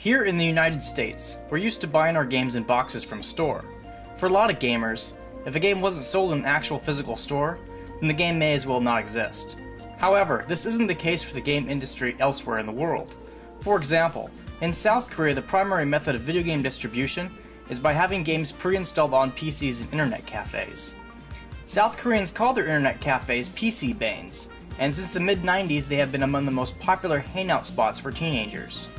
Here in the United States, we're used to buying our games in boxes from a store. For a lot of gamers, if a game wasn't sold in an actual physical store, then the game may as well not exist. However, this isn't the case for the game industry elsewhere in the world. For example, in South Korea, the primary method of video game distribution is by having games pre-installed on PCs and internet cafes. South Koreans call their internet cafes PC banes, and since the mid-90s they have been among the most popular hangout spots for teenagers.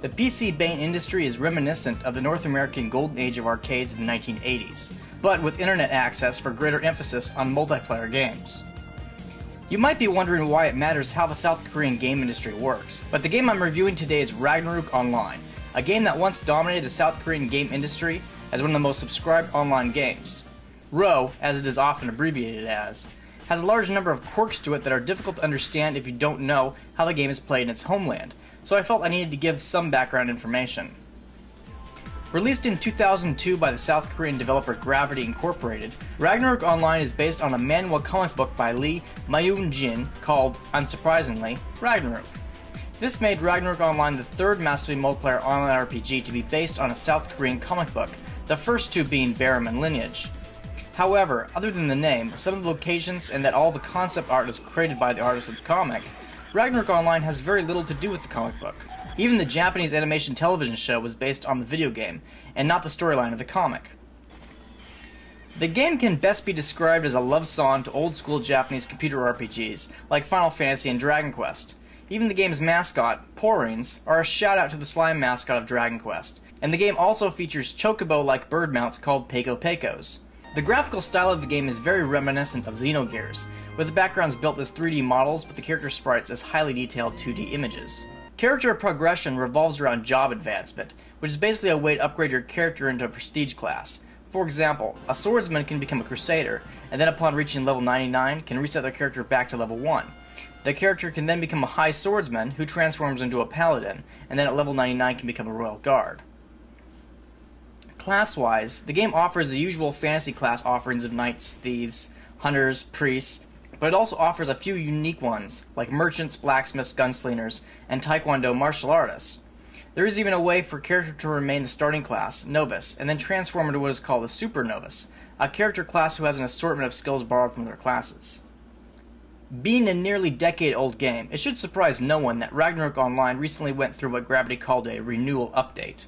The PC bane industry is reminiscent of the North American golden age of arcades in the 1980s, but with internet access for greater emphasis on multiplayer games. You might be wondering why it matters how the South Korean game industry works, but the game I'm reviewing today is Ragnarok Online, a game that once dominated the South Korean game industry as one of the most subscribed online games. RO, as it is often abbreviated as, has a large number of quirks to it that are difficult to understand if you don't know how the game is played in its homeland, so I felt I needed to give some background information. Released in 2002 by the South Korean developer Gravity Incorporated, Ragnarok Online is based on a manhwa comic book by Lee Mayun-jin called, unsurprisingly, Ragnarok. This made Ragnarok Online the third massively multiplayer online RPG to be based on a South Korean comic book, the first two being Barum and Lineage. However, other than the name, some of the locations, and that all the concept art is created by the artist of the comic, Ragnarok Online has very little to do with the comic book. Even the Japanese animation television show was based on the video game, and not the storyline of the comic. The game can best be described as a love song to old-school Japanese computer RPGs, like Final Fantasy and Dragon Quest. Even the game's mascot, Porrings, are a shout-out to the slime mascot of Dragon Quest, and the game also features chocobo-like bird mounts called Peko Pekos. The graphical style of the game is very reminiscent of Xenogears, with the backgrounds built as 3D models but the character sprites as highly detailed 2D images. Character progression revolves around job advancement, which is basically a way to upgrade your character into a prestige class. For example, a swordsman can become a crusader, and then upon reaching level 99 can reset their character back to level 1. The character can then become a high swordsman who transforms into a paladin, and then at level 99 can become a royal guard. Class-wise, the game offers the usual fantasy class offerings of knights, thieves, hunters, priests, but it also offers a few unique ones, like merchants, blacksmiths, gunslingers, and taekwondo martial artists. There is even a way for a character to remain the starting class, novice, and then transform into what is called a super novice, a character class who has an assortment of skills borrowed from their classes. Being a nearly decade-old game, it should surprise no one that Ragnarok Online recently went through what Gravity called a renewal update.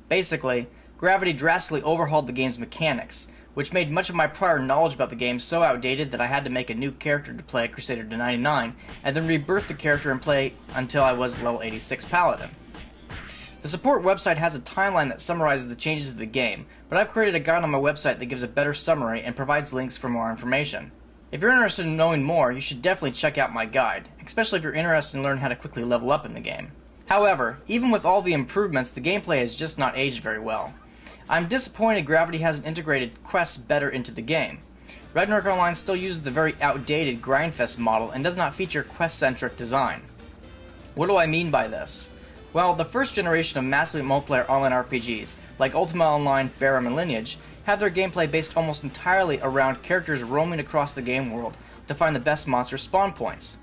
Basically, Gravity drastically overhauled the game's mechanics, which made much of my prior knowledge about the game so outdated that I had to make a new character to play Crusader to 99, and then rebirth the character and play until I was level 86 Paladin. The support website has a timeline that summarizes the changes to the game, but I've created a guide on my website that gives a better summary and provides links for more information. If you're interested in knowing more, you should definitely check out my guide, especially if you're interested in learning how to quickly level up in the game. However, even with all the improvements, the gameplay has just not aged very well. I'm disappointed Gravity hasn't integrated quests better into the game. Ragnarok Online still uses the very outdated Grindfest model and does not feature quest-centric design. What do I mean by this? Well, the first generation of massively multiplayer online RPGs, like Ultima Online, Barum, and Lineage, have their gameplay based almost entirely around characters roaming across the game world to find the best monster spawn points.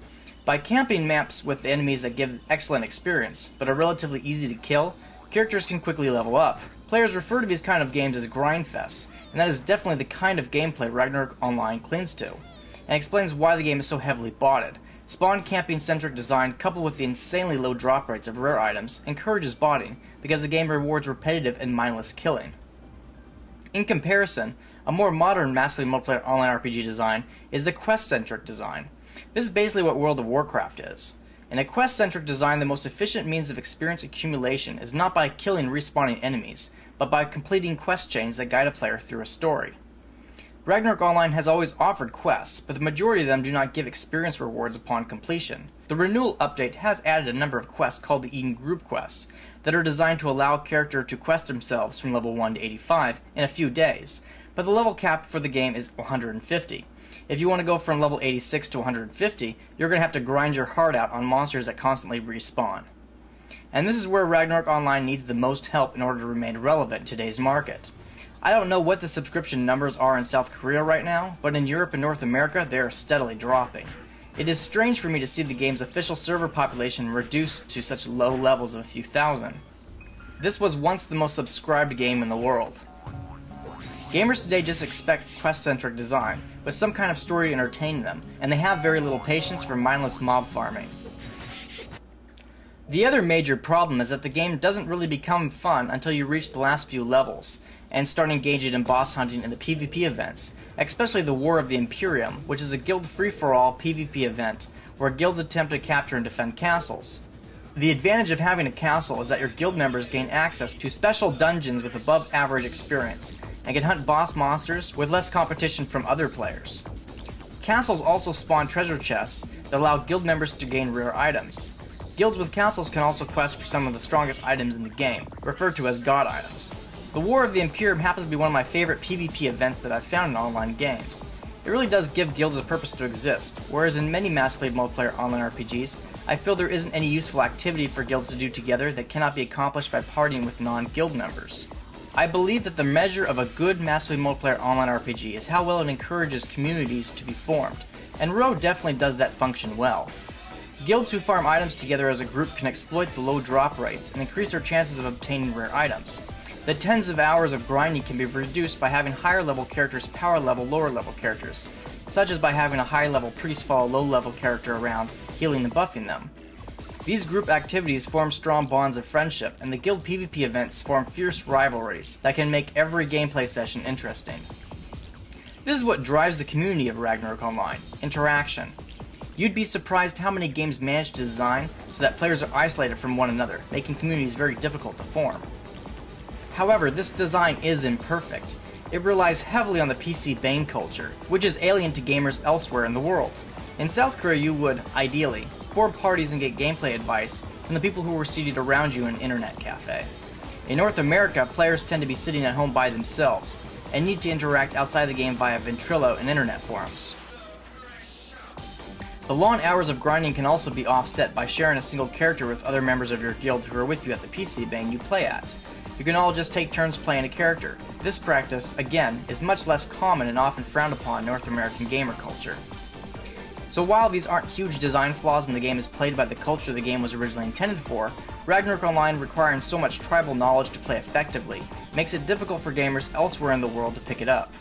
By camping maps with enemies that give excellent experience, but are relatively easy to kill, characters can quickly level up. Players refer to these kind of games as grindfests, and that is definitely the kind of gameplay Ragnarok Online clings to, and explains why the game is so heavily botted. Spawn camping-centric design coupled with the insanely low drop rates of rare items encourages botting, because the game rewards repetitive and mindless killing. In comparison, a more modern massively multiplayer online RPG design is the quest-centric design. This is basically what World of Warcraft is. In a quest-centric design, the most efficient means of experience accumulation is not by killing and respawning enemies, but by completing quest chains that guide a player through a story. Ragnarok Online has always offered quests, but the majority of them do not give experience rewards upon completion. The Renewal update has added a number of quests called the Eden Group quests that are designed to allow a character to quest themselves from level 1 to 85 in a few days, but the level cap for the game is 150. If you want to go from level 86 to 150, you're going to have to grind your heart out on monsters that constantly respawn. And this is where Ragnarok Online needs the most help in order to remain relevant in today's market. I don't know what the subscription numbers are in South Korea right now, but in Europe and North America they are steadily dropping. It is strange for me to see the game's official server population reduced to such low levels of a few thousand. This was once the most subscribed game in the world. Gamers today just expect quest-centric design, with some kind of story to entertain them, and they have very little patience for mindless mob farming. The other major problem is that the game doesn't really become fun until you reach the last few levels, and start engaging in boss hunting and the PvP events, especially the War of the Imperium, which is a guild free-for-all PvP event, where guilds attempt to capture and defend castles. The advantage of having a castle is that your guild members gain access to special dungeons with above average experience, and can hunt boss monsters with less competition from other players. Castles also spawn treasure chests that allow guild members to gain rare items. Guilds with castles can also quest for some of the strongest items in the game, referred to as god items. The War of the Imperium happens to be one of my favorite PvP events that I've found in online games. It really does give guilds a purpose to exist, whereas in many massively multiplayer online RPGs, I feel there isn't any useful activity for guilds to do together that cannot be accomplished by partying with non-guild members. I believe that the measure of a good massively multiplayer online RPG is how well it encourages communities to be formed, and Row definitely does that function well. Guilds who farm items together as a group can exploit the low drop rates and increase their chances of obtaining rare items. The tens of hours of grinding can be reduced by having higher level characters power level lower level characters, such as by having a high level priest follow low level character around, healing and buffing them. These group activities form strong bonds of friendship, and the guild PvP events form fierce rivalries that can make every gameplay session interesting. This is what drives the community of Ragnarok Online: interaction. You'd be surprised how many games manage to design so that players are isolated from one another, making communities very difficult to form. However, this design is imperfect. It relies heavily on the PC bang culture, which is alien to gamers elsewhere in the world. In South Korea, you would, ideally, form parties and get gameplay advice from the people who were seated around you in an internet cafe. In North America, players tend to be sitting at home by themselves, and need to interact outside the game via Ventrilo and internet forums. The long hours of grinding can also be offset by sharing a single character with other members of your guild who are with you at the PC bang you play at. You can all just take turns playing a character. This practice, again, is much less common and often frowned upon in North American gamer culture. So while these aren't huge design flaws and the game is played by the culture the game was originally intended for, Ragnarok Online requiring so much tribal knowledge to play effectively makes it difficult for gamers elsewhere in the world to pick it up.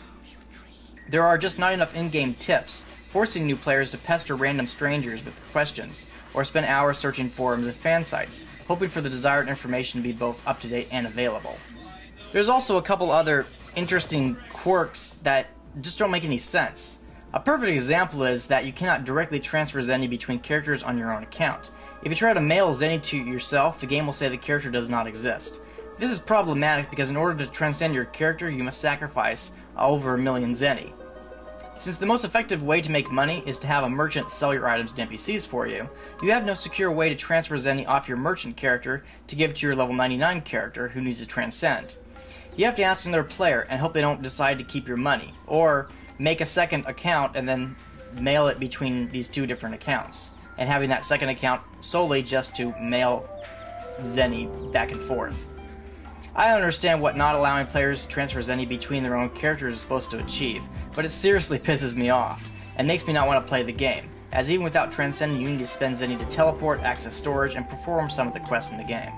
There are just not enough in-game tips, forcing new players to pester random strangers with questions, or spend hours searching forums and fan sites, hoping for the desired information to be both up-to-date and available. There's also a couple other interesting quirks that just don't make any sense. A perfect example is that you cannot directly transfer Zenny between characters on your own account. If you try to mail Zenny to yourself, the game will say the character does not exist. This is problematic because in order to transcend your character, you must sacrifice over 1 million Zenny. Since the most effective way to make money is to have a merchant sell your items to NPCs for you, you have no secure way to transfer Zenny off your merchant character to give to your level 99 character who needs to transcend. You have to ask another player and hope they don't decide to keep your money, or make a second account and then mail it between these two different accounts, and having that second account solely just to mail Zenny back and forth. I understand what not allowing players to transfer Zenny between their own characters is supposed to achieve, but it seriously pisses me off, and makes me not want to play the game, as even without transcending you need to spend Zenny to teleport, access storage, and perform some of the quests in the game.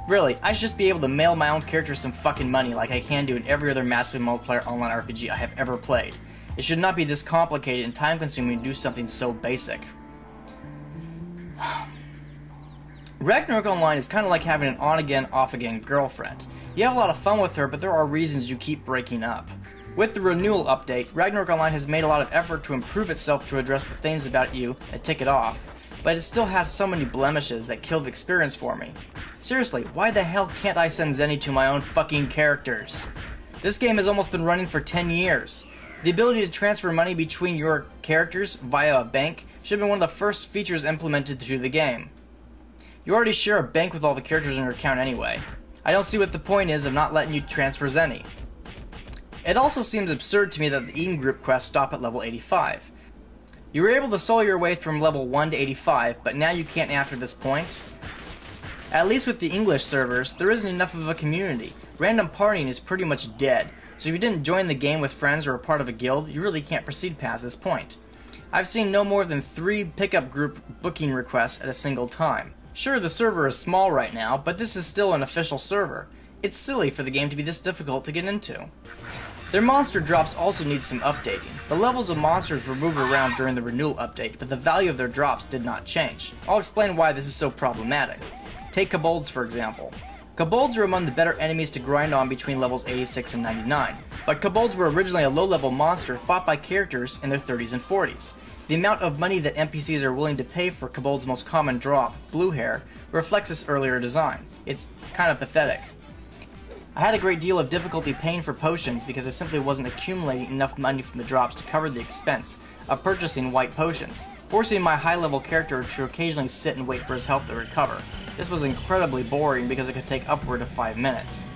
Really, I should just be able to mail my own character some fucking money like I can do in every other massively multiplayer online RPG I have ever played. It should not be this complicated and time-consuming to do something so basic. Ragnarok Online is kind of like having an on-again, off-again girlfriend. You have a lot of fun with her, but there are reasons you keep breaking up. With the Renewal update, Ragnarok Online has made a lot of effort to improve itself to address the things about you that tick it off, but it still has so many blemishes that kill the experience for me. Seriously, why the hell can't I send Zenny to my own fucking characters? This game has almost been running for 10 years. The ability to transfer money between your characters via a bank should have been one of the first features implemented through the game. You already share a bank with all the characters in your account anyway. I don't see what the point is of not letting you transfer Zenny. It also seems absurd to me that the Eden group quests stop at level 85. You were able to solo your way from level 1 to 85, but now you can't after this point? At least with the English servers, there isn't enough of a community. Random partying is pretty much dead, so if you didn't join the game with friends or a part of a guild, you really can't proceed past this point. I've seen no more than 3 pickup group booking requests at a single time. Sure, the server is small right now, but this is still an official server. It's silly for the game to be this difficult to get into. Their monster drops also need some updating. The levels of monsters were moved around during the Renewal update, but the value of their drops did not change. I'll explain why this is so problematic. Take kobolds for example. Kobolds are among the better enemies to grind on between levels 86 and 99, but kobolds were originally a low-level monster fought by characters in their 30s and 40s. The amount of money that NPCs are willing to pay for kobold's most common drop, blue hair, reflects this earlier design. It's kind of pathetic. I had a great deal of difficulty paying for potions because I simply wasn't accumulating enough money from the drops to cover the expense of purchasing white potions, forcing my high-level character to occasionally sit and wait for his health to recover. This was incredibly boring because it could take upward of 5 minutes.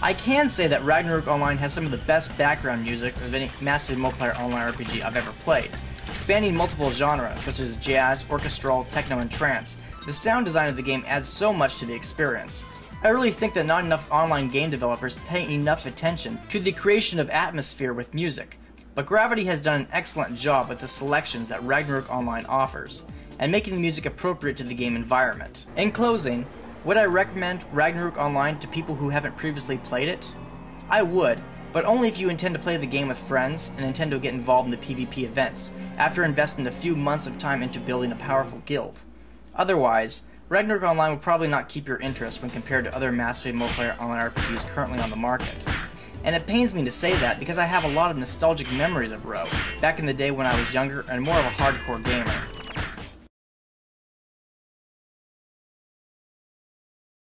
I can say that Ragnarok Online has some of the best background music of any massively multiplayer online RPG I've ever played. Spanning multiple genres such as jazz, orchestral, techno, and trance, the sound design of the game adds so much to the experience. I really think that not enough online game developers pay enough attention to the creation of atmosphere with music, but Gravity has done an excellent job with the selections that Ragnarok Online offers, and making the music appropriate to the game environment. In closing, would I recommend Ragnarok Online to people who haven't previously played it? I would, but only if you intend to play the game with friends and intend to get involved in the PvP events, after investing a few months of time into building a powerful guild. Otherwise, Ragnarok Online will probably not keep your interest when compared to other massively multiplayer online RPGs currently on the market. And it pains me to say that because I have a lot of nostalgic memories of WoW, back in the day when I was younger and more of a hardcore gamer.